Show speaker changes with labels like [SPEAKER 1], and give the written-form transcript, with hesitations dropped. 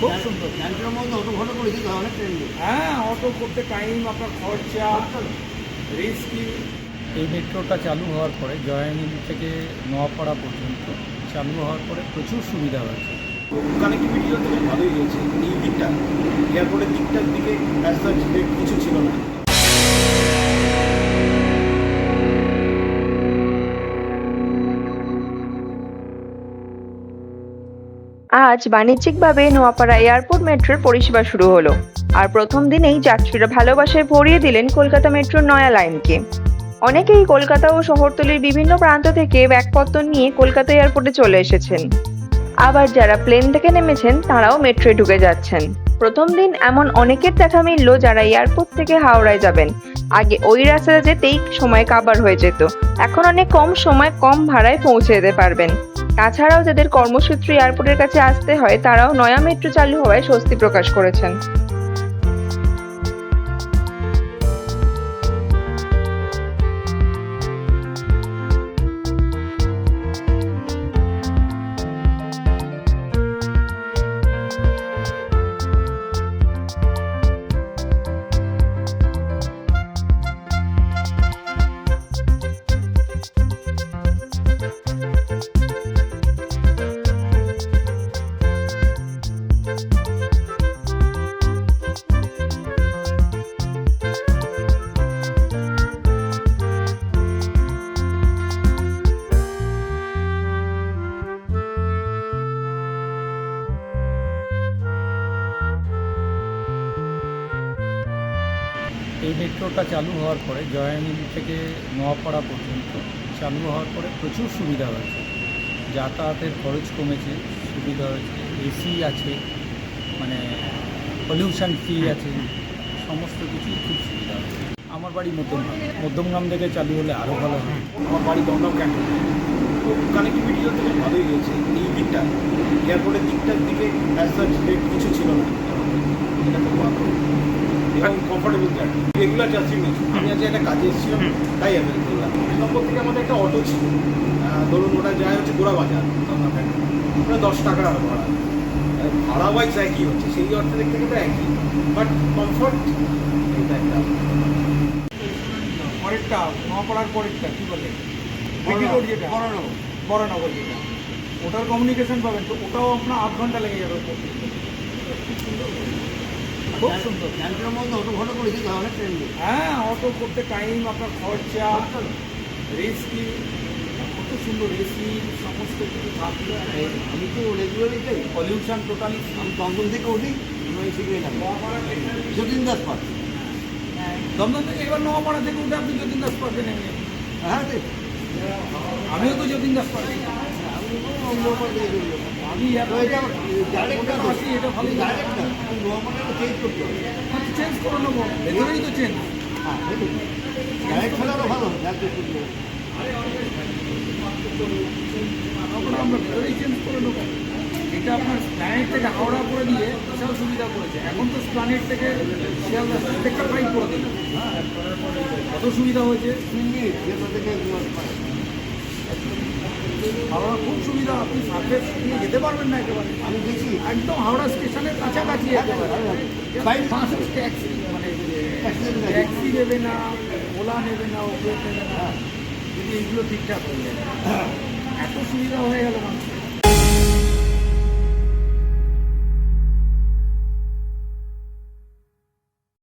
[SPEAKER 1] খুব সুন্দর।
[SPEAKER 2] ক্যান্টিনের মধ্যে অটো ফটো করেছি তো অনেক ট্রেন নেই।
[SPEAKER 1] হ্যাঁ, অটো করতে টাইম, আপনার খরচা, রিস্কি।
[SPEAKER 3] এই মেট্রোটা চালু হওয়ার পরে জয়ানীল থেকে নোয়াপাড়া পর্যন্ত চালু হওয়ার পরে প্রচুর সুবিধা হয়েছে।
[SPEAKER 2] কানেক্টিভিটিও তো বেশ ভালোই হয়েছে এই দিকটা। এয়ারপোর্টের দিকটার দিকে অ্যাজ সাচ কিছু ছিল না।
[SPEAKER 4] আজ বাণিজ্যিকভাবে নোয়াপাড়া এয়ারপোর্ট মেট্রোর পরিষেবা শুরু হলো। আর প্রথম দিনেই যাত্রীরা ভালোবাসায় ভরিয়ে দিলেন কলকাতা মেট্রোর নয়া লাইনকে। অনেকেই কলকাতা ও শহরতলির বিভিন্ন প্রান্ত থেকে ব্যাগপত্র নিয়ে কলকাতা এয়ারপোর্টে চলে এসেছেন। আবার যারা প্লেন থেকে নেমেছেন তারাও মেট্রোয় ঢুকে যাচ্ছেন। প্রথম দিন এমন অনেকের দেখা মিলল যারা এয়ারপোর্ট থেকে হাওড়ায় যাবেন। আগে ওই রাস্তাটা যেতেই সময় কাবার হয়ে যেত, এখন অনেক কম সময় কম ভাড়ায় পৌঁছে যেতে পারবেন। তাছাড়াও যাদের কর্মসূত্রে এয়ারপোর্টের কাছে আসতে হয় তারাও নয়া মেট্রো চালু হওয়ায় স্বস্তি প্রকাশ করেছেন।
[SPEAKER 3] এই মেট্রোটা চালু হওয়ার পরে জয়ানীল থেকে নোয়াপাড়া পর্যন্ত চালু হওয়ার পরে প্রচুর সুবিধা হয়েছে। যাতায়াতের খরচ কমেছে, সুবিধা হয়েছে, এসি আছে, মানে পলিউশন ফ্রি আছে, সমস্ত কিছুই খুব সুবিধা হয়েছে। আমার বাড়ি মধ্যমগ্রাম থেকে চালু হলে আরও ভালো হয়।
[SPEAKER 2] আমার বাড়ি দমদম ক্যান্টিন। কানেক্টিভিটিও তো বেশ ভালোই হয়েছে এই দিকটা। এয়ারপোর্টের দিকটার দিকে অ্যাজ সাচ কিছু ছিল না। এটা তো ভালো এবং কমফোর্টেবল জার্নি। রেগুলার যাত্রী নেই। আমি আজকে একটা কাজে এসেছিলাম, তাই অ্যাভেল করলাম। এই নম্বর থেকে আমাদের একটা অটো ছিল, ধরুন ওটা যায় হচ্ছে গোড়াবাজার, ওটা 10 টাকা ভাড়া। ভাড়া ওয়াইজ একই হচ্ছে, সেই অর্থে দেখতে গেলে একই, বাট কমফোর্ট এটা একটা।
[SPEAKER 1] পরেরটা নোয়াপাড়ার পরেরটা কি বলে, বিটি রোড যেটা বড়নগর যেটা, ওটার কমিউনিকেশন পাবেন তো ওটাও আপনার 8 ঘন্টা লেগে যাবে করতে। খুব সুন্দর।
[SPEAKER 2] ক্যান্টিনের মধ্যে অটো ফটো করেছি তো অনেক ট্রেন নেই।
[SPEAKER 1] হ্যাঁ, অটো করতে টাইম, আপনার খরচা, রিস্কি। কত সুন্দর এসি, সমস্ত কিছু থাকলে।
[SPEAKER 2] আমি তো রেগুলারই যাই,
[SPEAKER 1] পলিউশন টোটালি।
[SPEAKER 2] আমি দমদম থেকে উঠি, আমি শিখে গেলাম যতীন দাস পার্ক।
[SPEAKER 1] দমদম থেকে এবার নোয়াপাড়া থেকে উঠে আপনি যতীন দাস পার্কে নেমে যাবেন।
[SPEAKER 2] হ্যাঁ ঠিক।
[SPEAKER 1] আমিও তো যতীন দাস পার্কে,
[SPEAKER 2] আমি নোয়াপাড়া থেকে চলে যাবো।
[SPEAKER 1] আমি
[SPEAKER 2] ডাইরেক্ট
[SPEAKER 1] আসি, এটা ভালো।
[SPEAKER 2] ডাইরেক্ট না, নোয়াপাড়াটা চেঞ্জ করতে হবে।
[SPEAKER 1] চেঞ্জ করে নেবো, ভেতরেই তো চেঞ্জ।
[SPEAKER 2] হ্যাঁ দেখুন, ডাইরেক্ট হলে আরও ভালো।
[SPEAKER 1] আমরা ভেতরেই চেঞ্জ করে নেবো। এটা আপনার স্প্ল্যানেট থেকে হাওড়া করে দিয়ে বিশাল সুবিধা করেছে। এখন তো স্প্ল্যানেট থেকে শিয়ালদা প্রত্যেকটা ফাইট করে দিল। কত সুবিধা হয়েছে। হাওড়া খুব সুবিধা, আপনি সার্ভিস নিয়ে যেতে পারবেন না একেবারে।
[SPEAKER 2] আমি দেখি
[SPEAKER 1] একদম হাওড়া স্টেশনের কাছাকাছি একেবারে। ট্যাক্সি মানে ট্যাক্সি নেবে না, ওলা নেবে না, ওপেন নেবে না, যদি এইগুলো ঠিকঠাক হয়ে যায়। এত সুবিধা হয়ে গেল মানুষের।